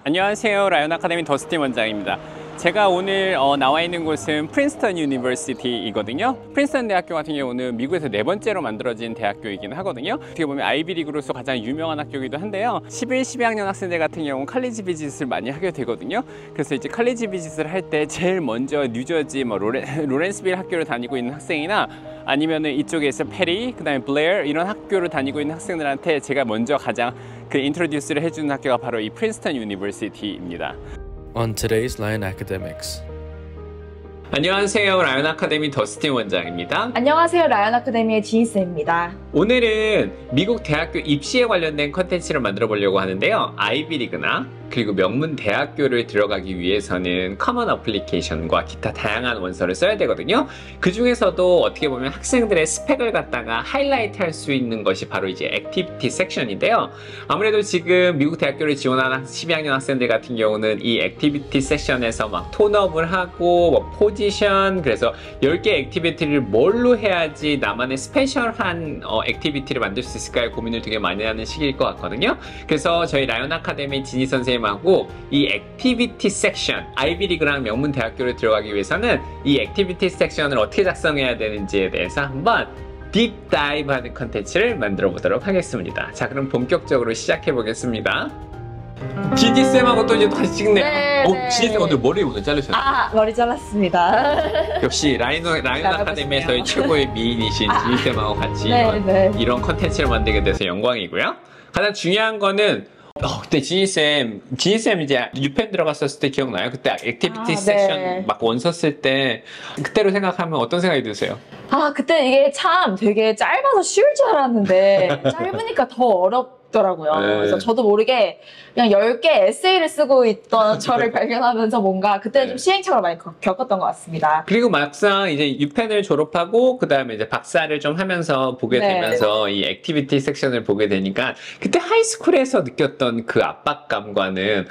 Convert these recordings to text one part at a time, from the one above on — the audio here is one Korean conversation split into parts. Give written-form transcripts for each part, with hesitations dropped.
안녕하세요. 라이언 아카데미 더스틴 원장입니다. 제가 오늘 나와 있는 곳은 프린스턴 유니버시티이거든요. 프린스턴 대학교 같은 경우는 미국에서 네 번째로 만들어진 대학교이긴 하거든요. 어떻게 보면 아이비리그로서 가장 유명한 학교이기도 한데요. 11, 12학년 학생들 같은 경우는 칼리지 비짓을 많이 하게 되거든요. 그래서 이제 칼리지 비짓을 할 때 제일 먼저 뉴저지 로렌스빌 학교를 다니고 있는 학생이나 아니면은 이쪽에 있어 페리, 그다음에 블레어 이런 학교를 다니고 있는 학생들한테 제가 먼저 가장 인트로듀스를 해주는 학교가 바로 이 프린스턴 유니버시티입니다. On today's Lion Academics. 안녕하세요. 라이언 아카데미 더스틴 원장입니다. 안녕하세요. 라이언 아카데미의 지니쌤입니다. 오늘은 미국 대학교 입시에 관련된 컨텐츠를 만들어 보려고 하는데요. 아이비리그나 그리고 명문 대학교를 들어가기 위해서는 커먼 어플리케이션과 기타 다양한 원서를 써야 되거든요. 그 중에서도 어떻게 보면 학생들의 스펙을 갖다가 하이라이트 할 수 있는 것이 바로 이제 액티비티 섹션인데요. 아무래도 지금 미국 대학교를 지원하는 12학년 학생들 같은 경우는 이 액티비티 섹션에서 막 톤업을 하고 뭐 포지션, 그래서 10개 액티비티를 뭘로 해야지 나만의 스페셜한 액티비티를 만들 수 있을까요? 고민을 되게 많이 하는 시기일 것 같거든요. 그래서 저희 라이언 아카데미 지니 선생님하고 이 액티비티 섹션, 아이비리그랑 명문 대학교를 들어가기 위해서는 이 액티비티 섹션을 어떻게 작성해야 되는지에 대해서 한번 딥 다이브 하는 컨텐츠를 만들어 보도록 하겠습니다. 자, 그럼 본격적으로 시작해 보겠습니다. 지니쌤하고 또 이제 다시 찍네요. 네. 지니쌤 오늘 머리 오늘 자르셨어요? 머리 잘랐습니다. 역시 라이언 아카데미에서의 최고의 미인이신 지니쌤하고 같이 이런 컨텐츠를 만들게 돼서 영광이고요. 가장 중요한 거는 그때 지니쌤 이제 유펜 들어갔었을 때 기억나요? 그때 액티비티 섹션 막 원서 쓸 때 그때로 생각하면 어떤 생각이 드세요? 그때 이게 참 되게 짧아서 쉬울 줄 알았는데 짧으니까 더 어렵더라고요. 그래서 저도 모르게 그냥 10개 에세이를 쓰고 있던 저를 발견하면서 뭔가 그때는 좀 시행착오를 많이 겪었던 것 같습니다. 그리고 막상 이제 유펜을 졸업하고 그 다음에 이제 박사를 좀 하면서 보게 되면서 이 액티비티 섹션을 보게 되니까 그때 하이스쿨에서 느꼈던 그 압박감과는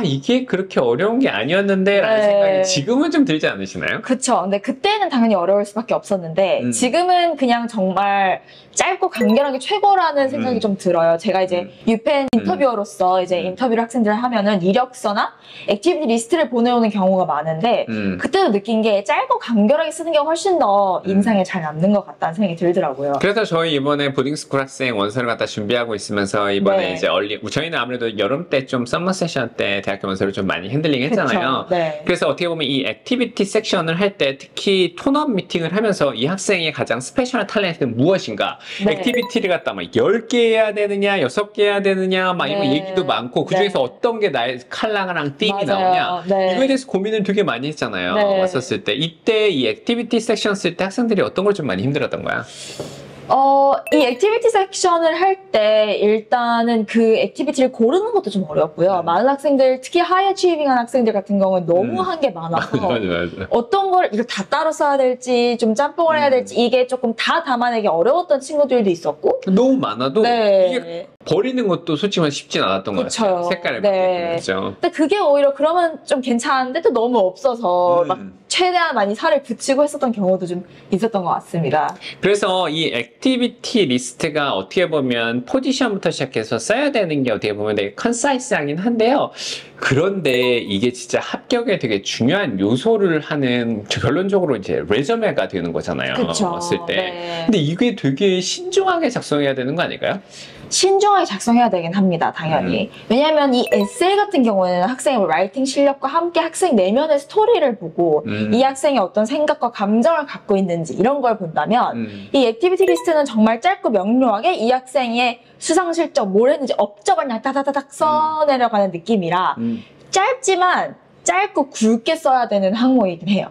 이게 그렇게 어려운 게 아니었는데 라는 생각이 지금은 좀 들지 않으시나요? 그쵸. 근데 그때는 당연히 어려울 수밖에 없었는데 지금은 그냥 정말 짧고 간결하게 최고라는 생각이 좀 들어요. 제가 이제 유펜 인터뷰어로서 이제 인터뷰를 학생들 하면은 이력서나 액티비티 리스트를 보내오는 경우가 많은데 그때도 느낀 게 짧고 간결하게 쓰는 게 훨씬 더 인상에 잘 남는 것 같다는 생각이 들더라고요. 그래서 저희 이번에 보딩스쿨 학생 원서를 갖다 준비하고 있으면서 이번에 이제 저희는 아무래도 여름 때 좀 썸머 세션 때 대학교 원서를 좀 많이 핸들링 했잖아요. 그래서 어떻게 보면 이 액티비티 섹션을 할 때 특히 톤업 미팅을 하면서 이 학생의 가장 스페셜한 탤런트는 무엇인가, 액티비티를 갖다 막 10개 해야 되느냐 6개 해야 되느냐 막 이런 얘기도 많고 그 중에서 어떤 게 나의 칼라랑 띠임이 나오냐 이거에 대해서 고민을 되게 많이 했잖아요. 왔었을 때 이때 이 액티비티 섹션 쓸 때 학생들이 어떤 걸 좀 많이 힘들었던 거야? 이 액티비티 섹션을 할 때 일단은 그 액티비티를 고르는 것도 좀 어렵고요. 많은 학생들, 특히 하이 어치이빙한 학생들 같은 경우는 너무 한 게 많아서 맞아. 어떤 걸 이걸 다 따로 써야 될지 좀 짬뽕을 해야 될지 이게 조금 다 담아내기 어려웠던 친구들도 있었고 너무 많아도 이게 버리는 것도 솔직히 말해 쉽진 않았던 것 같아요. 색깔을 바꾸죠. 근데 그게 오히려 그러면 좀 괜찮은데 또 너무 없어서 막 최대한 많이 살을 붙이고 했었던 경우도 좀 있었던 것 같습니다. 그래서 이 액티비티 리스트가 어떻게 보면 포지션부터 시작해서 써야 되는 게 어떻게 보면 되게 컨사이스하긴 한데요. 그런데 이게 진짜 합격에 되게 중요한 요소를 하는 결론적으로 이제 레저메가 되는 거잖아요. 쓸 때. 근데 이게 되게 신중하게 작성해야 되는 거 아닐까요? 신중하게 작성해야 되긴 합니다, 당연히. 왜냐하면 이 에세이 같은 경우에는 학생의 라이팅 실력과 함께 학생 내면의 스토리를 보고 이 학생이 어떤 생각과 감정을 갖고 있는지 이런 걸 본다면 이 액티비티 리스트는 정말 짧고 명료하게 이 학생의 수상 실적, 뭘 했는지 업적을 그냥 따다다닥 써내려가는 느낌이라 짧지만 짧고 굵게 써야 되는 항목이긴 해요.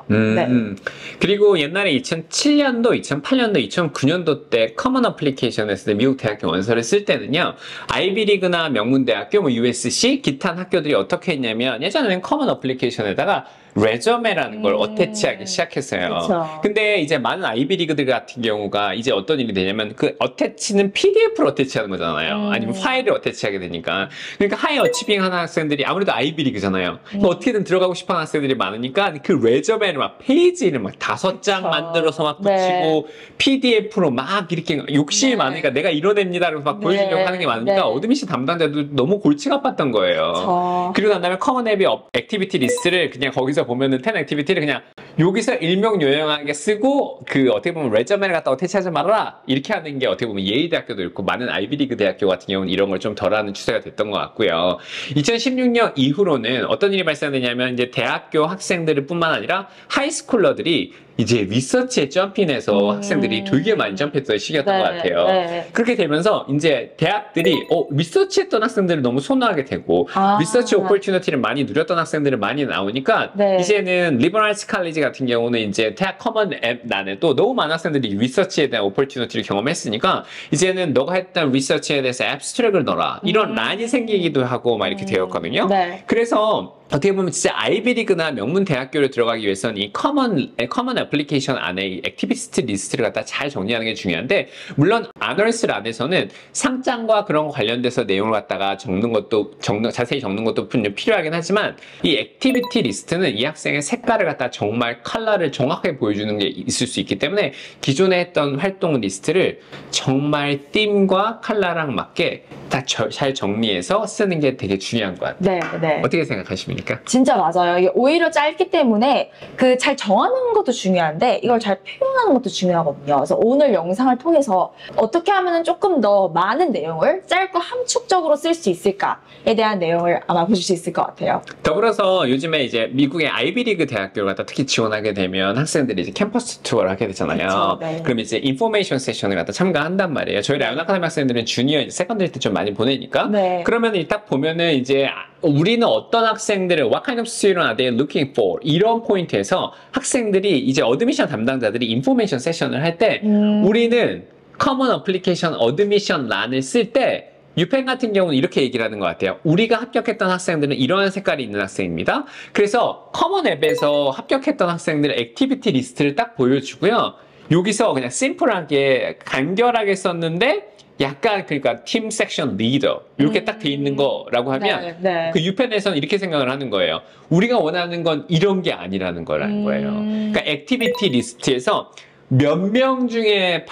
그리고 옛날에 2007년도, 2008년도, 2009년도 때 커먼 어플리케이션에서 미국 대학교 원서를 쓸 때는요. 아이비리그나 명문대학교, USC, 기타 학교들이 어떻게 했냐면 예전에는 커먼 어플리케이션에다가 레저메라는 걸 어태치하기 시작했어요. 그쵸. 근데 이제 많은 아이비리그들 같은 경우가 이제 어떤 일이 되냐면 그 어태치는 PDF를 어태치하는 거잖아요. 아니면 파일을 어태치하게 되니까. 그러니까 하이 어치빙 하는 학생들이 아무래도 아이비리그잖아요. 그러니까 어떻게든 들어가고 싶어하는 학생들이 많으니까 그 레저메를 막 페이지를 막 5장 만들어서 막 붙이고 네. PDF로 막 이렇게 욕심이 네. 많으니까 내가 이뤄냅니다. 그래서 막 보여주려고 하는 게 많으니까 네. 어드미션 담당자도 너무 골치가 아팠던 거예요. 그리고 난 다음에 커먼 앱의 액티비티 리스트를 그냥 거기서 보면은 10 액티비티를 그냥 여기서 일명요연하게 쓰고 그 어떻게 보면 레저메를 갖다 어태치하지 말아라 이렇게 하는 게 어떻게 보면 예의대학교도 있고 많은 아이비리그 대학교 같은 경우는 이런 걸 좀 덜하는 추세가 됐던 것 같고요. 2016년 이후로는 어떤 일이 발생되냐면 이제 대학교 학생들 뿐만 아니라 하이스쿨러들이 이제 리서치에 점핑해서 학생들이 되게 많이 점프했던 시기였던 것 같아요. 네. 그렇게 되면서 이제 대학들이 리서치했던 학생들을 너무 선호하게 되고 리서치 오퍼튜니티를 많이 누렸던 학생들이 많이 나오니까 네. 이제는 리버럴 아츠 칼리지 같은 경우는 이제 대학 커먼 앱 난에도 너무 많은 학생들이 리서치에 대한 오퍼튜니티를 경험했으니까 이제는 너가 했던 리서치에 대해서 애브스트랙을 넣어라 이런 란이 생기기도 하고 막 이렇게 되었거든요. 네. 그래서 어떻게 보면 진짜 아이비리그나 명문 대학교를 들어가기 위해서는 이 커먼 애플리케이션 안에 이 액티비스트 리스트를 갖다 잘 정리하는 게 중요한데 물론 아너스 란에서는 상장과 그런 거 관련돼서 내용을 갖다가 자세히 적는 것도 필요하긴 하지만 이 액티비티 리스트는 이 학생의 색깔을 갖다 정말 컬러를 정확하게 보여주는 게 있을 수 있기 때문에 기존에 했던 활동 리스트를 정말 ธี임과 컬러랑 맞게 다 잘 정리해서 쓰는 게 되게 중요한 것 같아요. 네. 어떻게 생각하십니까? 진짜 맞아요. 이게 오히려 짧기 때문에 그 잘 정하는 것도 중요한데 이걸 잘 표현하는 것도 중요하거든요. 그래서 오늘 영상을 통해서 어떻게 하면 조금 더 많은 내용을 짧고 함축적으로 쓸 수 있을까에 대한 내용을 아마 보실 수 있을 것 같아요. 더불어서 요즘에 이제 미국의 아이비리그 대학교를 갖다 특히 지원하게 되면 학생들이 이제 캠퍼스 투어를 하게 되잖아요. 그쵸, 네. 그럼 이제 인포메이션 세션을 갖다 참가한단 말이에요. 저희 라이온 아카데미 학생들은 주니어, 세컨드리 때 좀 많이 보내니까. 네. 그러면 딱 보면은 이제 우리는 어떤 학생들을 what kind of student are they looking for? 이런 포인트에서 학생들이 이제 어드미션 담당자들이 인포메이션 세션을 할 때 우리는 커먼 어플리케이션 어드미션 란을 쓸 때 유펜 같은 경우는 이렇게 얘기를 하는 것 같아요. 우리가 합격했던 학생들은 이러한 색깔이 있는 학생입니다. 그래서 커먼 앱에서 합격했던 학생들의 액티비티 리스트를 딱 보여주고요. 여기서 그냥 심플하게 간결하게 썼는데 약간 그러니까 팀 섹션 리더 이렇게 딱 돼 있는 거라고 하면 네. 그 유펜에서는 이렇게 생각을 하는 거예요. 우리가 원하는 건 이런 게 아니라는 거라는 거예요. 그러니까 액티비티 리스트에서 몇 명 중에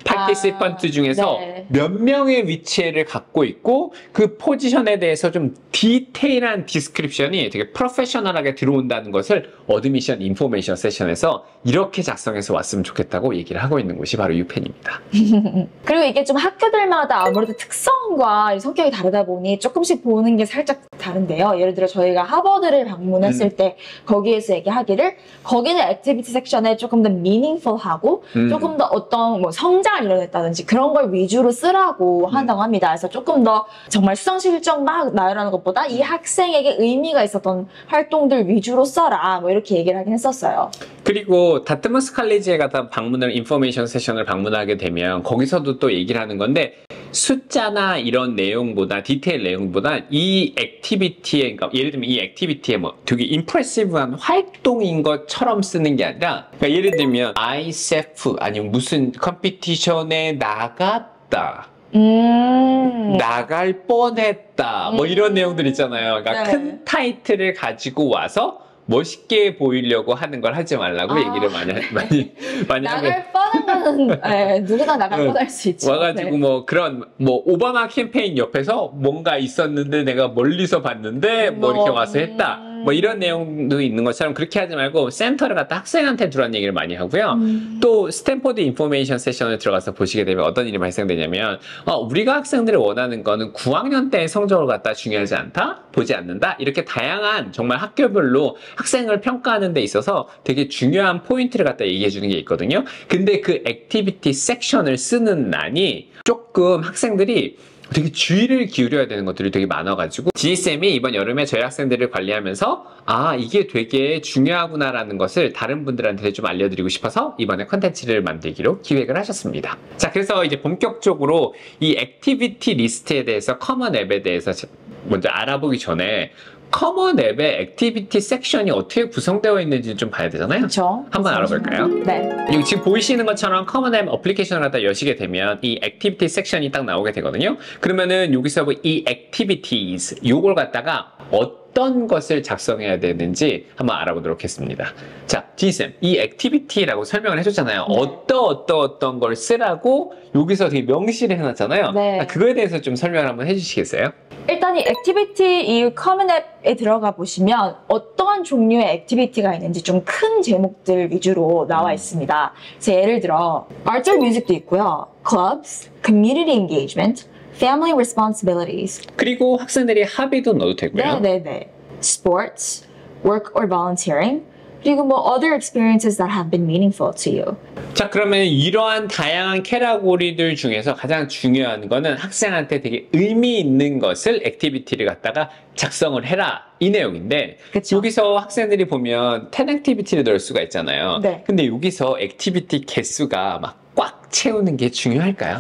파티시펀트 중에서 네. 몇 명의 위치를 갖고 있고 그 포지션에 대해서 좀 디테일한 디스크립션이 되게 프로페셔널하게 들어온다는 것을 어드미션 인포메이션 세션에서 이렇게 작성해서 왔으면 좋겠다고 얘기를 하고 있는 곳이 바로 유펜입니다. 그리고 이게 좀 학교들마다 아무래도 특성과 성격이 다르다 보니 조금씩 보는 게 살짝 다른데요. 예를 들어 저희가 하버드를 방문했을 때 거기에서 얘기하기를 거기는 액티비티 섹션에 조금 더 미닝풀하고 조금 더 어떤 뭐 성장을 이뤄냈다든지 그런 걸 위주로 쓰라고 한다고 합니다. 그래서 조금 더 정말 수상 실적 막 나열하는 것보다 이 학생에게 의미가 있었던 활동들 위주로 써라 뭐 이렇게 얘기를 하긴 했었어요. 그리고 다트머스 칼리지에 가다 인포메이션 세션을 방문하게 되면 거기서도 또 얘기를 하는 건데 숫자나 이런 내용보다 디테일 내용보다 이 액티비티에 그러니까 예를 들면 이 액티비티에 뭐 되게 임프레시브한 활동인 것처럼 쓰는 게 아니라 그러니까 예를 들면 ISEF 아니면 무슨 컴피티션에 나갔다. 나갈 뻔했다. 뭐 이런 내용들 있잖아요. 그러니까 네. 큰 타이틀을 가지고 와서 멋있게 보이려고 하는 걸 하지 말라고 얘기를 많이 하고 나갈 뻔한 거는 네, 누구나 나갈 뻔할 수 있죠. 와가지고 네. 뭐 그런 뭐 오바마 캠페인 옆에서 뭔가 있었는데 내가 멀리서 봤는데 뭐 이렇게 와서 했다. 뭐 이런 내용도 있는 것처럼 그렇게 하지 말고 센터를 갖다 학생한테 두라는 얘기를 많이 하고요. 또 스탠포드 인포메이션 세션을 들어가서 보시게 되면 어떤 일이 발생되냐면 우리가 학생들이 원하는 거는 9학년 때의 성적을 갖다 중요하지 않다? 보지 않는다? 이렇게 다양한 정말 학교별로 학생을 평가하는 데 있어서 되게 중요한 포인트를 갖다 얘기해 주는 게 있거든요. 근데 그 액티비티 섹션을 쓰는 난이 조금 학생들이 되게 주의를 기울여야 되는 것들이 되게 많아가지고 GSM이 이번 여름에 저희 학생들을 관리하면서 이게 되게 중요하구나라는 것을 다른 분들한테 좀 알려드리고 싶어서 이번에 컨텐츠를 만들기로 기획을 하셨습니다. 자, 그래서 이제 본격적으로 이 액티비티 리스트에 대해서 커먼 앱에 대해서 먼저 알아보기 전에 커먼 앱의 액티비티 섹션이 어떻게 구성되어 있는지 좀 봐야 되잖아요. 그렇죠. 한번 알아볼까요? 네. 여기 지금 보이시는 것처럼 커먼 앱 어플리케이션을 갖다 여시게 되면 이 액티비티 섹션이 딱 나오게 되거든요. 그러면은 여기서 이 activities 요걸 갖다가 어떤 것을 작성해야 되는지 한번 알아보도록 하겠습니다. 자, 지희쌤, 이 activity라고 설명을 해줬잖아요. 네. 어떤 걸 쓰라고 여기서 되게 명시를 해놨잖아요. 네. 그거에 대해서 좀 설명을 한번 해주시겠어요? 일단 이 액티비티 이 커먼 앱에 들어가 보시면 어떠한 종류의 액티비티가 있는지 좀 큰 제목들 위주로 나와 있습니다. 그래서 예를 들어 Arts or Music도 있고요. Clubs, Community Engagement, Family Responsibilities. 그리고 학생들이 합의도 넣어도 되고요. 네네네. Sports, Work or Volunteering. 그리고 뭐 other experiences that have been meaningful to you. 자, 그러면 이러한 다양한 캐러고리들 중에서 가장 중요한 거는 학생한테 되게 의미 있는 것을 액티비티를 갖다가 작성을 해라 이 내용인데 그쵸. 여기서 학생들이 보면 10 액티비티를 넣을 수가 있잖아요. 네. 근데 여기서 액티비티 개수가 막 꽉 채우는 게 중요할까요?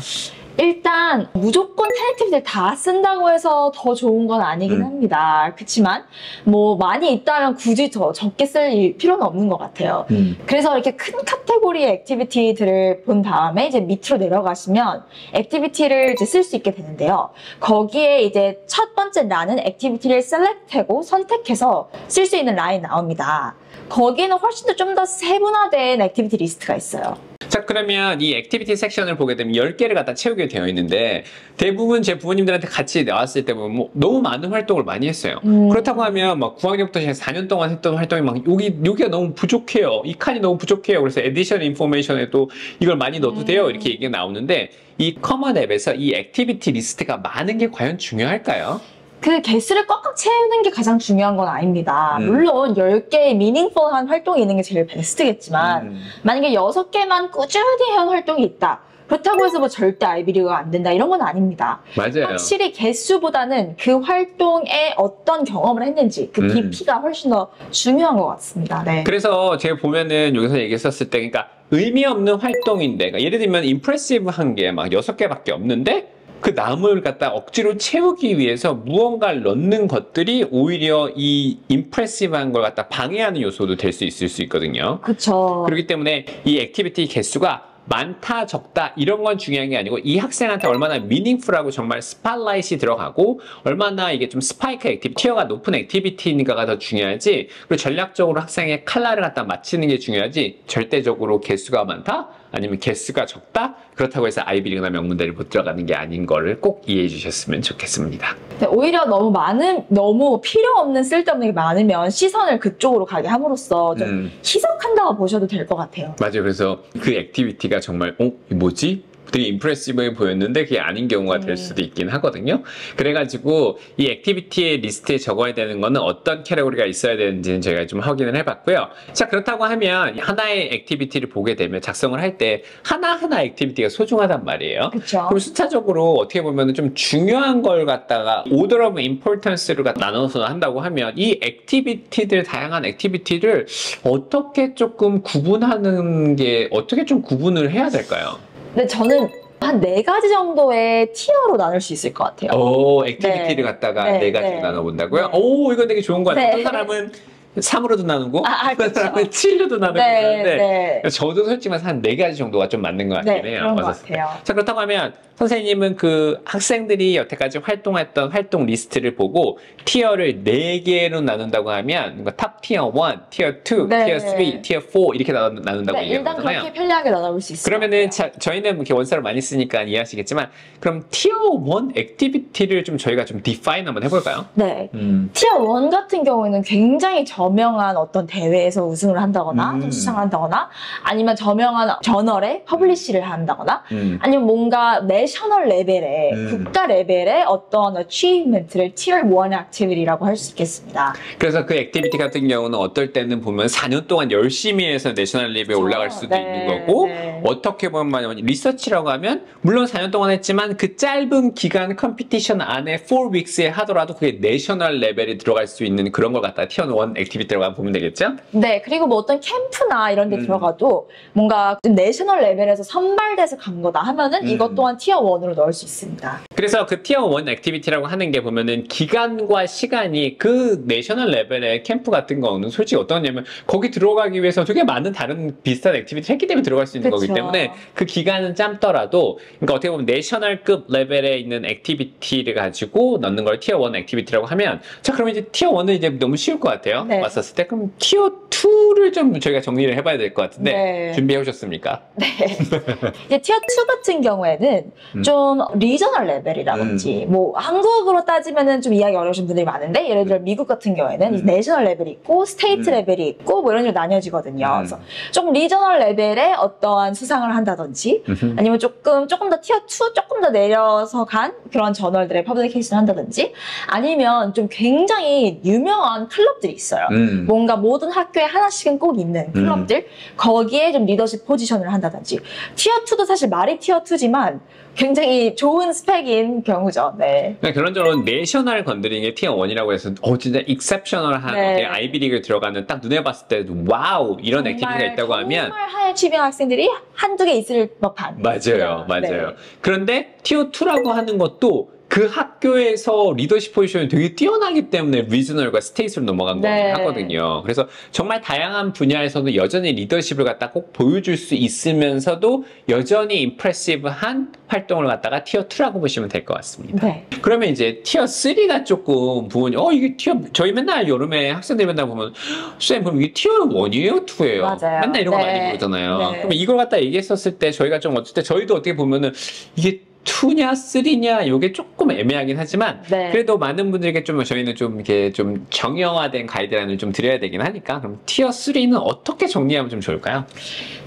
일단 무조건 텐액티비티를 다 쓴다고 해서 더 좋은 건 아니긴 합니다. 그렇지만 뭐 많이 있다면 굳이 더 적게 쓸 필요는 없는 것 같아요. 그래서 이렇게 큰 카테고리의 액티비티들을 본 다음에 이제 밑으로 내려가시면 액티비티를 이제 쓸 수 있게 되는데요. 거기에 이제 첫 번째 라는 액티비티를 셀렉트하고 선택해서 쓸 수 있는 라인이 나옵니다. 거기에는 훨씬 더 좀 더 세분화된 액티비티 리스트가 있어요. 자, 그러면 이 액티비티 섹션을 보게 되면 10개를 갖다 채우게 되어 있는데 대부분 제 부모님들한테 같이 나왔을 때 보면 뭐 너무 많은 활동을 많이 했어요. 그렇다고 하면 막 9학년부터 4년 동안 했던 활동이 막 여기가 너무 부족해요. 이 칸이 너무 부족해요. 그래서 에디션 인포메이션에도 이걸 많이 넣어도 돼요. 이렇게 얘기가 나오는데 이 커먼 앱에서 이 액티비티 리스트가 많은 게 과연 중요할까요? 그 개수를 꽉꽉 채우는 게 가장 중요한 건 아닙니다. 물론 10개의 미닝풀한 활동이 있는 게 제일 베스트겠지만 만약에 6개만 꾸준히 해온 활동이 있다. 그렇다고 해서 뭐 절대 아이비리그가 안 된다 이런 건 아닙니다. 맞아요. 확실히 개수보다는 그 활동에 어떤 경험을 했는지 그 깊이가 훨씬 더 중요한 것 같습니다. 네. 그래서 제가 보면은 여기서 얘기했었을 때 그러니까 의미 없는 활동인데 그러니까 예를 들면 임프레시브한 게 막 6개밖에 없는데 그 남을 갖다 억지로 채우기 위해서 무언가를 넣는 것들이 오히려 이 임프레시브한 걸 갖다 방해하는 요소도 될 수 있을 수 있거든요. 그렇죠. 그렇기 때문에 이 액티비티 개수가 많다 적다 이런 건 중요한 게 아니고 이 학생한테 얼마나 미닝풀하고 정말 스팟라이트이 들어가고 얼마나 이게 좀 스파이크 액티비티 티어가 높은 액티비티인가가 더 중요하지 그리고 전략적으로 학생의 칼라를 갖다 맞추는 게 중요하지 절대적으로 개수가 많다 아니면 개수가 적다 그렇다고 해서 아이비리그나 명문대를 못 들어가는 게 아닌 거를 꼭 이해해 주셨으면 좋겠습니다. 네, 오히려 너무 필요 없는 쓸데없는 게 많으면 시선을 그쪽으로 가게 함으로써 좀 희석한다고 보셔도 될 것 같아요. 맞아요. 그래서 그 액티비티가 정말 이게 뭐지? 되게 임프레시브해 보였는데 그게 아닌 경우가 될 수도 있긴 하거든요. 그래가지고 이 액티비티의 리스트에 적어야 되는 거는 어떤 캐러고리가 있어야 되는지는 저희가 좀 확인을 해봤고요. 자, 그렇다고 하면 하나의 액티비티를 보게 되면 작성을 할 때 하나하나 액티비티가 소중하단 말이에요. 그쵸. 그럼 숫자적으로 어떻게 보면 좀 중요한 걸 갖다가 order of importance를 나눠서 한다고 하면 이 액티비티들 다양한 액티비티를 어떻게 조금 구분하는 게 어떻게 좀 구분을 해야 될까요? 근데 저는 한 4가지 정도의 티어로 나눌 수 있을 것 같아요. 오, 액티비티를 네. 갖다가 네, 4가지로 네. 나눠본다고요? 네. 오, 이건 되게 좋은 것 같아요. 네. 어떤 사람은 3으로도 나누고, 어떤 그쵸. 사람은 7로도 나누고 네, 그러는데, 네. 저도 솔직히 말해서 한 4가지 정도가 좀 맞는 것 같긴 네, 해요. 그런 것 맞았을 때. 같아요. 자, 그렇다고 하면 선생님은 그 학생들이 여태까지 활동했던 활동 리스트를 보고 티어를 4개로 나눈다고 하면 탑 티어 1, 티어 2, 네. 티어 3, 티어 4 이렇게 나눈다고 네, 얘기하는 일단 거잖아요. 그렇게 편리하게 나눠볼 수 있을 그러면은 것 같아요. 저희는 이렇게 원서를 많이 쓰니까 이해하시겠지만 그럼 티어 1 액티비티를 좀 저희가 좀 디파인 한번 해볼까요? 네. 티어 1 같은 경우에는 굉장히 저명한 어떤 대회에서 우승을 한다거나 좀 수상을 한다거나 아니면 저명한 저널에 퍼블리시를 한다거나 아니면 뭔가 내셔널 레벨의 국가 레벨의 어떤 achievement를 티어 1 액티비티라고 할 수 있겠습니다. 그래서 그 액티비티 같은 경우는 어떨 때는 보면 4년 동안 열심히 해서 내셔널 레벨에 올라갈 수도 네, 있는 거고 네. 어떻게 보면 리서치라고 하면 물론 4년 동안 했지만 그 짧은 기간 컴피티션 안에 4 weeks에 하더라도 그게 내셔널 레벨에 들어갈 수 있는 그런 걸 갖다 티어 1 액티비티 액티비티라고 보면 되겠죠? 네, 그리고 뭐 어떤 캠프나 이런 데 들어가도 뭔가 좀 내셔널 레벨에서 선발돼서 간 거다 하면은 이것 또한 티어 1으로 넣을 수 있습니다. 그래서 그 티어 1 액티비티라고 하는 게 보면은 기간과 시간이 그 내셔널 레벨의 캠프 같은 거는 솔직히 어떠냐면 거기 들어가기 위해서 되게 많은 다른 비슷한 액티비티를 했기 때문에 들어갈 수 있는 그쵸. 거기 때문에 그 기간은 짧더라도 그러니까 어떻게 보면 내셔널급 레벨에 있는 액티비티를 가지고 넣는 걸 티어 1 액티비티라고 하면 자 그러면 이제 티어 1은 이제 너무 쉬울 것 같아요. 네. 왔었을 때 그럼 티어 2를 좀 저희가 정리를 해봐야 될 것 같은데 네. 준비해 오셨습니까? 네. 이제 티어 2 같은 경우에는 좀 리저널 레벨이라든지 뭐 한국으로 따지면은 좀 이해하기 어려우신 분들이 많은데 예를 들어 미국 같은 경우에는 이제 내셔널 레벨이 있고 스테이트 레벨이 있고 뭐 이런 식으로 나뉘어지거든요. 그래서 조금 리저널 레벨의 어떠한 수상을 한다든지 아니면 조금 더 티어 2 조금 더 내려서 간 그런 저널들의 퍼블리케이션을 한다든지 아니면 좀 굉장히 유명한 클럽들이 있어요. 뭔가 모든 학교에 하나씩은 꼭 있는 클럽들 거기에 좀 리더십 포지션을 한다든지 티어 2도 사실 말이 티어 2지만 굉장히 좋은 스펙인 경우죠. 네. 그러니까 결론적으로 내셔널 건드리는 게 티어 1이라고 해서 진짜 익셉셔널한 네. 아이비리그를 들어가는 딱 눈에 봤을 때 와우 이런 액티비티가 있다고 하면 정말 하이 취빙 학생들이 한두 개 있을 법한 맞아요. 네. 그런데 티어 2라고 하는 것도 그 학교에서 리더십 포지션이 되게 뛰어나기 때문에 리저널과 스테이트로 넘어간 네. 거거든요. 그래서 정말 다양한 분야에서도 여전히 리더십을 갖다 꼭 보여줄 수 있으면서도 여전히 임프레시브한 활동을 갖다가 티어 2라고 보시면 될 것 같습니다. 네. 그러면 이제 티어 3가 조금 부분이 이게 저희 맨날 여름에 학생들 맨날 보면 쌤 그럼 이게 티어 1이에요? 2예요? 맞아요. 맨날 이런 거 네. 많이 물어보잖아요. 네. 그러면 이걸 갖다 얘기했었을 때 저희가 좀 어쩔 때 저희도 어떻게 보면은 이게 2냐 3냐 이게 조금 애매하긴 하지만 네. 그래도 많은 분들에게 좀 저희는 좀 이렇게 좀 정형화된 가이드라인을 좀 드려야 되긴 하니까 그럼 티어 3는 어떻게 정리하면 좀 좋을까요?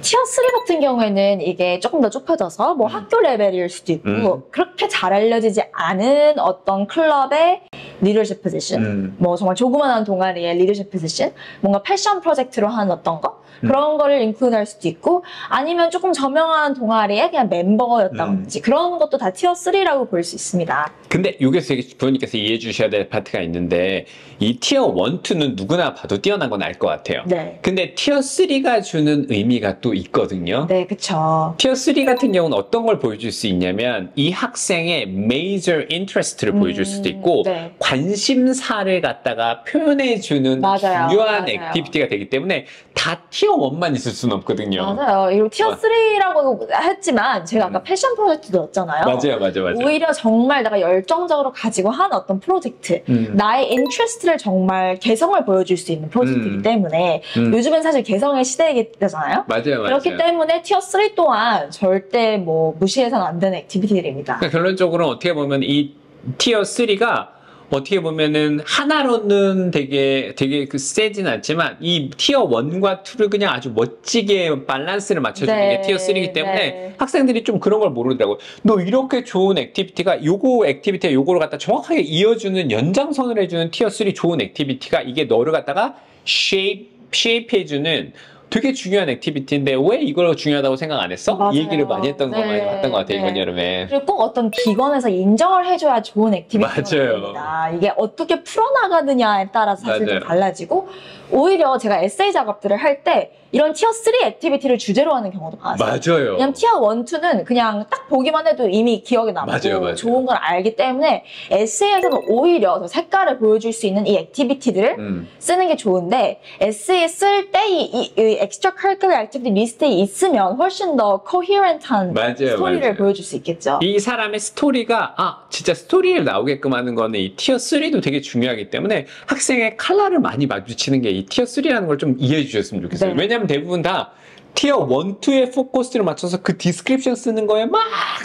티어 3 같은 경우에는 이게 조금 더 좁혀져서 뭐 학교 레벨일 수도 있고 그렇게 잘 알려지지 않은 어떤 클럽의 리더십 포지션 뭐 정말 조그만한 동아리의 리더십 포지션 뭔가 패션 프로젝트로 하는 어떤 거 그런 거를 인클루드 할 수도 있고 아니면 조금 저명한 동아리의 그냥 멤버였다든지 그런 것도 다 티어 3라고 볼 수 있습니다. 근데 여기서 부모님께서 이해해 주셔야 될 파트가 있는데 이 티어 1, 2는 누구나 봐도 뛰어난 건 알 것 같아요. 네. 근데 티어 3가 주는 의미가 또 있거든요. 네, 그쵸. 티어 3 같은 경우는 어떤 걸 보여줄 수 있냐면 이 학생의 major interest를 보여줄 수도 있고 네. 관심사를 갖다가 표현해주는 맞아요. 중요한 맞아요. 액티비티가 되기 때문에 다 티어 1만 있을 수는 없거든요. 맞아요. 이거 티어 3라고 했지만 제가 아까 패션 프로젝트도 넣었잖아요. 맞아요. 오히려 정말 내가 열정적으로 가지고 한 어떤 프로젝트, 나의 인트레스트를 정말 개성을 보여줄 수 있는 프로젝트이기 때문에 요즘은 사실 개성의 시대이잖아요. 맞아요. 그렇기 때문에 티어 3 또한 절대 뭐 무시해서는 안 되는 액티비티들입니다. 그러니까 결론적으로 어떻게 보면 이 티어 3가 어떻게 보면은 하나로는 되게 그 세진 않지만 이 티어 1과 2를 그냥 아주 멋지게 밸런스를 맞춰주는 네, 게 티어 3이기 때문에 네. 학생들이 좀 그런 걸 모르더라고요. 너 이렇게 좋은 액티비티가 요거 액티비티가 요거를 갖다 정확하게 이어주는 연장선을 해주는 티어 3 좋은 액티비티가 이게 너를 갖다가 쉐입 해주는 되게 중요한 액티비티인데 왜 이걸 중요하다고 생각 안 했어? 맞아요. 이 얘기를 많이 했던 거 네, 많이 봤던 것 같아요. 이번 네. 여름에. 그리고 꼭 어떤 기관에서 인정을 해줘야 좋은 액티비티가 맞아요. 됩니다. 이게 어떻게 풀어나가느냐에 따라서 사실 좀 맞아요. 달라지고 오히려 제가 에세이 작업들을 할 때 이런 티어 3 액티비티를 주제로 하는 경우도 많았어요. 맞아요. 왜냐면 티어 1, 2는 그냥 딱 보기만 해도 이미 기억에 남고 맞아요. 좋은 걸 알기 때문에 에세이에서는 오히려 더 색깔을 보여줄 수 있는 이 액티비티들을 쓰는 게 좋은데 에세이 쓸 때 이 엑스트라 커리큘러 액티비티 리스트에 있으면 훨씬 더 코히런트한 스토리를 보여줄 수 있겠죠. 이 사람의 스토리가 진짜 스토리를 나오게끔 하는 거는 이 티어 3도 되게 중요하기 때문에 학생의 칼라를 많이 마주치는 게 이 티어 3라는 걸 좀 이해해 주셨으면 좋겠어요. 네. 왜냐면 대부분 다 티어 1, 2의 포커스를 맞춰서 그 디스크립션 쓰는 거에 막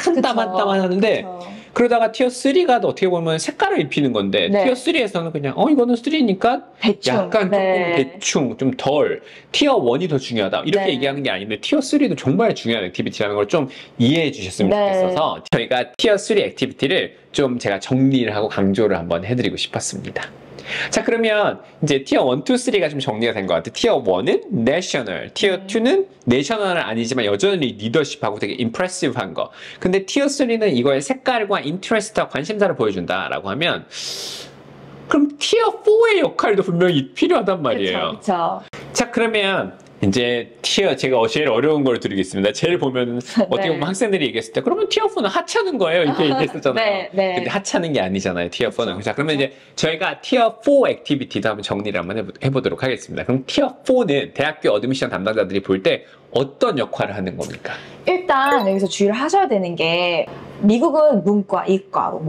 한 땀 한 땀 하는데 그쵸. 그러다가 티어 3가 어떻게 보면 색깔을 입히는 건데 네. 티어 3에서는 그냥 이거는 3니까 대충. 약간 네. 조금 대충 좀 덜 티어 1이 더 중요하다 이렇게 네. 얘기하는 게 아닌데 티어 3도 정말 중요한 액티비티라는 걸 좀 이해해 주셨으면 네. 좋겠어서 저희가 티어 3 액티비티를 좀 제가 정리를 하고 강조를 한번 해드리고 싶었습니다. 자 그러면 이제 티어 1, 2, 3가 좀 정리가 된 것 같아요. 티어 1은 내셔널, 티어 2는 내셔널은 아니지만 여전히 리더십하고 되게 임프레시브한 거. 근데 티어 3는 이거의 색깔과 인트레스트와 관심사를 보여준다라고 하면 그럼 티어 4의 역할도 분명히 필요하단 말이에요. 그렇죠. 자, 그러면 이제 제가 제일 어려운 걸 드리겠습니다. 제일 보면 어떻게 보면 학생들이 얘기했을 때 그러면 티어 4는 하찮은 거예요. 이렇게 얘기했었잖아요. 네. 근데 하찮은 게 아니잖아요. 티어 4는. 자, 그러면 이제 저희가 티어 4 액티비티도 한번 정리를 한번 해보도록 하겠습니다. 그럼 티어 4는 대학교 어드미션 담당자들이 볼 때 어떤 역할을 하는 겁니까? 일단 여기서 주의를 하셔야 되는 게 미국은 문과, 이과,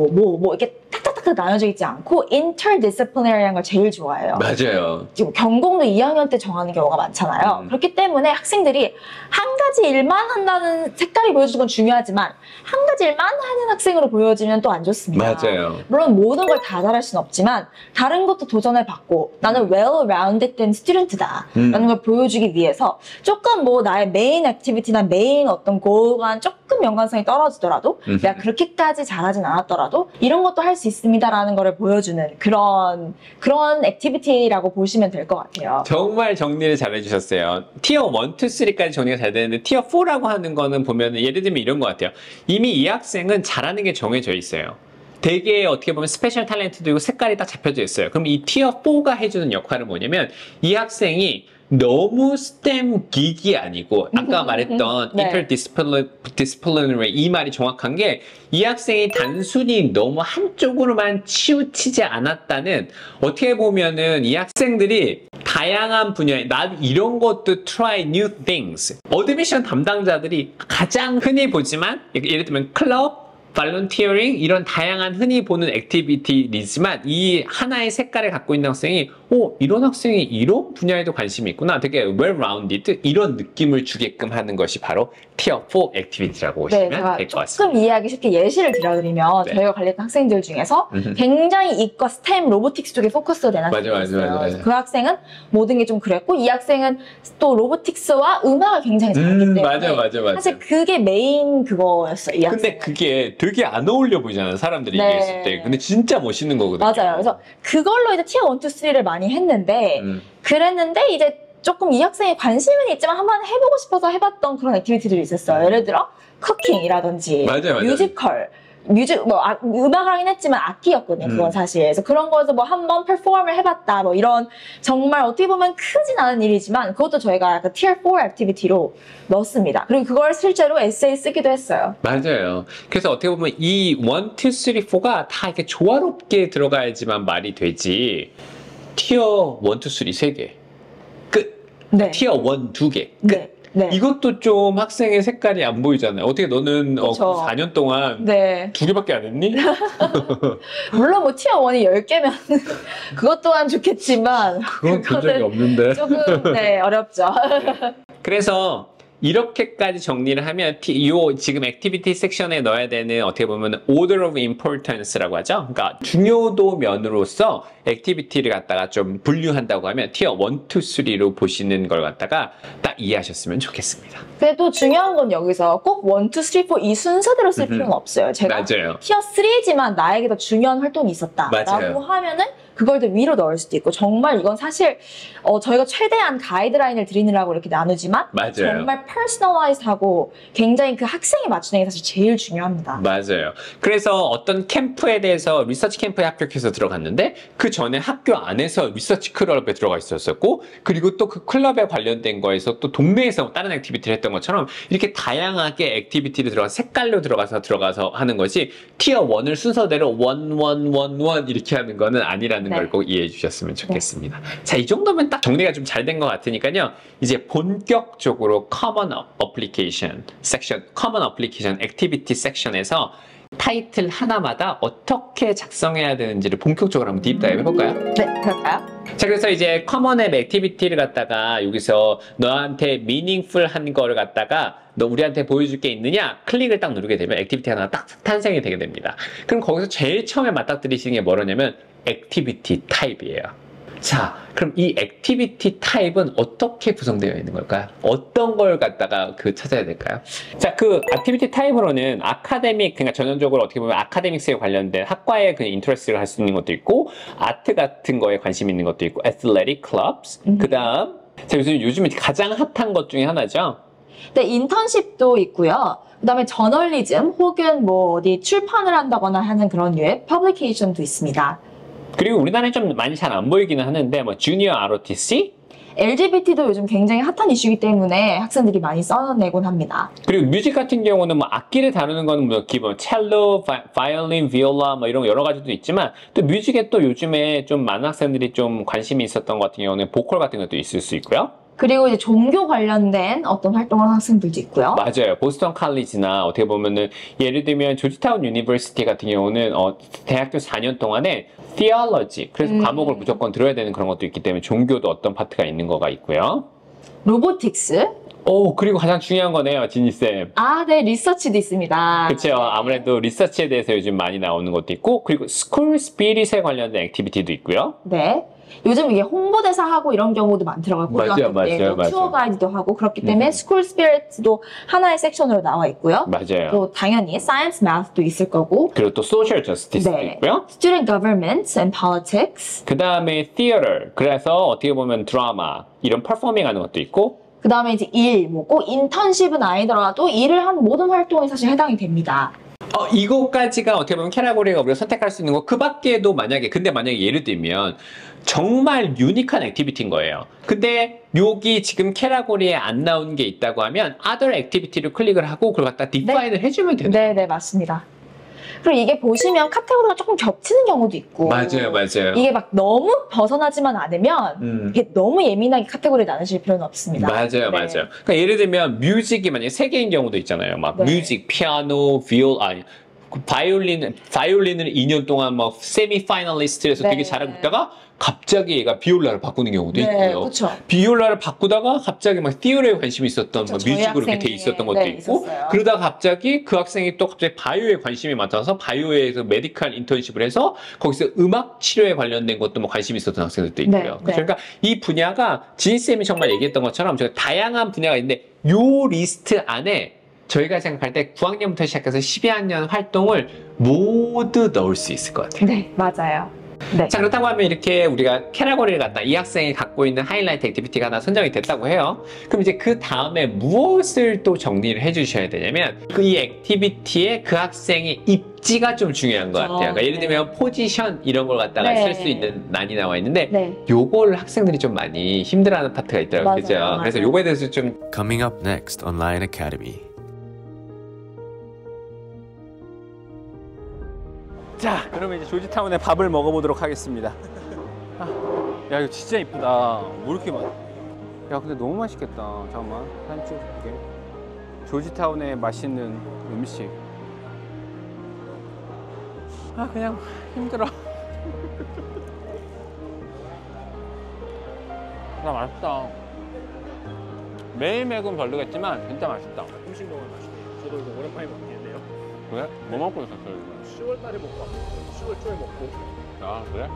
이렇게 탁탁탁 나눠져 있지 않고 interdisciplinary한 걸 제일 좋아해요. 맞아요. 지금 전공도 2학년 때 정하는 경우가 많잖아요. 그렇기 때문에 학생들이 한 가지 일만 한다는 색깔이 보여주는 건 중요하지만 한 가지 일만 하는 학생으로 보여지면 또 안 좋습니다. 맞아요. 물론 모든 걸 다 잘할 수는 없지만 다른 것도 도전해봤고 나는 well-rounded 된 스튜던트다 라는 걸 보여주기 위해서 조금 뭐 나의 메인 액티비티나 메인 어떤 고울과는 조금 연관성이 떨어지더라도 내가 그렇게까지 잘하진 않았더라도 이런 것도 할 수 있습니다 라는 거를 보여주는 그런 액티비티라고 보시면 될 것 같아요. 정말 정리를 잘 해주셨어요. 티어 1, 2, 3까지 정리가 잘 되는데 티어 4라고 하는 거는 보면 예를 들면 이런 것 같아요. 이미 이 학생은 잘하는 게 정해져 있어요. 되게 어떻게 보면 스페셜 탤런트도 있고 색깔이 딱 잡혀져 있어요. 그럼 이 티어 4가 해주는 역할은 뭐냐면 이 학생이 너무 STEM 기기 아니고 아까 말했던 네. interdisciplinary 이 말이 정확한 게 이 학생이 단순히 너무 한쪽으로만 치우치지 않았다는 어떻게 보면은 이 학생들이 다양한 분야에 나 이런 것도 try new things 어드미션 담당자들이 가장 흔히 보지만 예를 들면 클럽 발런티어링 이런 다양한 흔히 보는 액티비티이지만 이 하나의 색깔을 갖고 있는 학생이 이런 학생이 이런 분야에도 관심이 있구나 되게 well-rounded 이런 느낌을 주게끔 하는 것이 바로 티어 4 액티비티라고 보시면 될 것 같습니다. 조금 이해하기 쉽게 예시를 드려드리면 네. 저희가 관리했던 학생들 중에서 굉장히 이과 스템 로보틱스 쪽에 포커스가 되는 학생이 있어요. 맞아. 그 학생은 모든 게 좀 그랬고 이 학생은 또 로보틱스와 음악을 굉장히 잘하기 때문에 맞아. 사실 그게 메인 그거였어요. 이 학생. 근데 그게 되게 안 어울려 보이잖아요. 사람들이 네. 얘기했을 때. 근데 진짜 멋있는 거거든요. 맞아요. 그래서 그걸로 이제 티어 1, 2, 3를 많이 했는데 그랬는데 이제 조금 이 학생이 관심은 있지만 한번 해보고 싶어서 해봤던 그런 액티비티들이 있었어요. 예를 들어 쿠킹이라든지 맞아요. 뮤지컬 음악을 하긴 했지만 악기였거든요. 그건 사실. 그래서 그런 거에서 뭐 한번 퍼포먼을 해봤다. 뭐 이런 정말 어떻게 보면 크진 않은 일이지만 그것도 저희가 약간 티어 4 액티비티로 넣었습니다. 그리고 그걸 실제로 에세이 쓰기도 했어요. 맞아요. 그래서 어떻게 보면 이 1, 2, 3, 4가 다 이렇게 조화롭게 들어가야지만 말이 되지. 티어 1, 2, 3 3개. 끝. 네. 티어 1, 2개. 끝. 네. 이것도 좀 학생의 색깔이 안 보이잖아요. 어떻게 너는 그쵸. 4년 동안 네. 2개밖에 안 했니? 물론 뭐 티어 1이 10개면 그것 또한 좋겠지만 그건 본 적이 그거는 없는데. 조금 어렵죠. 그래서 이렇게까지 정리를 하면 지금 액티비티 섹션에 넣어야 되는 어떻게 보면 order of importance라고 하죠. 그러니까 중요도 면으로서 액티비티를 갖다가 좀 분류한다고 하면 티어 1, 2, 3로 보시는 걸 갖다가 딱 이해하셨으면 좋겠습니다. 그래도 중요한 건 여기서 꼭 1, 2, 3, 4 이 순서대로 쓸 필요는 없어요. 제가 맞아요. 티어 3지만 나에게 더 중요한 활동이 있었다 맞아요. 라고 하면은 그걸 더 위로 넣을 수도 있고 정말 이건 사실 저희가 최대한 가이드라인을 드리느라고 이렇게 나누지만 맞아요. 정말 퍼스널라이즈하고 굉장히 그 학생에 맞추는 게 사실 제일 중요합니다. 맞아요. 그래서 어떤 캠프에 대해서 리서치 캠프에 합격해서 들어갔는데 그 전에 학교 안에서 리서치 클럽에 들어가 있었었고 그리고 또 그 클럽에 관련된 거에서 또 동네에서 다른 액티비티를 했던 것처럼 이렇게 다양하게 액티비티를 들어가서 색깔로 들어가서 하는 것이 티어 1을 순서대로 1, 1, 1, 1 이렇게 하는 거는 아니라는 걸 꼭 이해해 주셨으면 좋겠습니다. 자, 이 정도면 딱 정리가 좀 잘 된 것 같으니까요. 이제 본격적으로 Common Application 섹션, Common Application Activity 섹션에서 타이틀 하나마다 어떻게 작성해야 되는지를 본격적으로 한번 딥다이브 해볼까요? 네, 그럴까요? 자, 그래서 이제 커먼 앱 액티비티를 갖다가 여기서 너한테 미닝풀한 거를 갖다가 너 우리한테 보여줄 게 있느냐? 클릭을 딱 누르게 되면 액티비티 하나 딱 탄생이 되게 됩니다. 그럼 거기서 제일 처음에 맞닥뜨리시는 게 뭐냐면 액티비티 타입이에요. 자, 그럼 이 액티비티 타입은 어떻게 구성되어 있는 걸까요? 어떤 걸 갖다가 찾아야 될까요? 자, 그 액티비티 타입으로는 아카데믹, 그러니까 전형적으로 어떻게 보면 아카데믹스에 관련된 학과에 그냥 인터레스트를 할 수 있는 것도 있고, 아트 같은 거에 관심 있는 것도 있고, athletic clubs, 그 다음, 자, 요즘 가장 핫한 것 중에 하나죠? 네, 인턴십도 있고요. 그 다음에 저널리즘 혹은 뭐 어디 출판을 한다거나 하는 그런 류의 퍼블리케이션도 있습니다. 그리고 우리나라에 좀 많이 잘 안 보이기는 하는데 뭐 주니어 ROTC LGBT도 요즘 굉장히 핫한 이슈이기 때문에 학생들이 많이 써내곤 합니다. 그리고 뮤직 같은 경우는 뭐 악기를 다루는 거는 뭐 기본 첼로, 바이올린, 비올라 뭐 이런 여러 가지도 있지만 또 뮤직에 또 요즘에 좀 많은 학생들이 좀 관심이 있었던 것 같은 경우는 보컬 같은 것도 있을 수 있고요. 그리고 이제 종교 관련된 어떤 활동을 하는 학생들도 있고요. 맞아요. 보스턴 칼리지나 어떻게 보면은 예를 들면 조지타운 유니버시티 같은 경우는 대학교 4년 동안에 theology 그래서 과목을 무조건 들어야 되는 그런 것도 있기 때문에 종교도 어떤 파트가 있는 거가 있고요. 로보틱스. 그리고 가장 중요한 거네요, 지니쌤. 네, 리서치도 있습니다. 그렇죠. 아무래도 리서치에 대해서 요즘 많이 나오는 것도 있고, 그리고 스쿨 스피릿에 관련된 액티비티도 있고요. 네. 요즘 이게 홍보대사 하고 이런 경우도 많더라고요. 고등학교 때 투어 가이드도 하고 그렇기 때문에 스쿨 스피릿도 하나의 섹션으로 나와 있고요. 맞아요. 또 당연히 사이언스 매스도 있을 거고. 그리고 또 소셜 저스티스도 네. 있고요. Student Government and Politics. 그 다음에 theater. 그래서 어떻게 보면 드라마 이런 퍼포밍 하는 것도 있고. 그 다음에 이제 일, 꼭 인턴십은 아니더라도 일을 한 모든 활동이 사실 해당이 됩니다. 이거까지가 어떻게 보면 캐러고리가 우리가 선택할 수 있는 거. 그 밖에도 만약에 예를 들면 정말 유니크한 액티비티인 거예요. 근데 여기 지금 캐러고리에 안 나온 게 있다고 하면 other activity를 클릭을 하고 그걸 갖다 디파인을 해주면 되는 거예요. 네, 맞습니다. 그리고 이게 보시면 카테고리가 조금 겹치는 경우도 있고. 맞아요. 이게 막 너무 벗어나지만 않으면 이게 너무 예민하게 카테고리에 나누실 필요는 없습니다. 맞아요. 그러니까 예를 들면 뮤직이 만약에 3개인 경우도 있잖아요. 막 뮤직, 피아노, 바이올린을 2년 동안 막 세미 파이널리스트에서 되게 잘하고 있다가 갑자기 얘가 비올라를 바꾸는 경우도 있고요. 그쵸. 비올라를 바꾸다가 갑자기 막 티오리에 관심이 있었던 뭐 뮤직으로 이렇게 돼 있었던 것도 있고 있었어요. 그러다가 갑자기 그 학생이 또 갑자기 바이오에 관심이 많아서 바이오에서 메디컬 인턴십을 해서 거기서 음악 치료에 관련된 것도 뭐 관심이 있었던 학생들도 있고요. 그러니까 이 분야가 지니쌤이 정말 얘기했던 것처럼 제가 다양한 분야가 있는데 요 리스트 안에 저희가 생각할 때 9학년부터 시작해서 12학년 활동을 모두 넣을 수 있을 것 같아요. 네, 맞아요. 네. 자, 그렇다고 하면 이렇게 우리가 캐러고리를 갖다 이 학생이 갖고 있는 하이라이트 액티비티가 하나 선정이 됐다고 해요. 그럼 이제 그 다음에 무엇을 또 정리를 해주셔야 되냐면 이 액티비티에 그 학생의 입지가 좀 중요한 것 같아요. 그러니까 예를 들면 포지션 이런 걸 갖다가 쓸 수 있는 난이 나와 있는데 요걸 학생들이 좀 많이 힘들어하는 파트가 있더라고요. 그죠? 그래서 요거에 대해서 좀 Coming up next on Lion Academy. 자, 그러면 이제 조지타운에 밥을 먹어보도록 하겠습니다. 야, 이거 진짜 이쁘다. 왜 이렇게 많아? 야, 근데 너무 맛있겠다. 잠깐만, 사진 찍어줄게. 조지타운의 맛있는 음식. 그냥 힘들어. 나 맛있다. 매일 맥은 별로겠지만 진짜 맛있다. 음식 너무 맛있네요. 저도 이거 오랜만에 먹겠네요. 그래? 뭐 먹고 있었어요? 10월 달에 먹고 왔어요. 10월 초에 먹고. 아, 그래?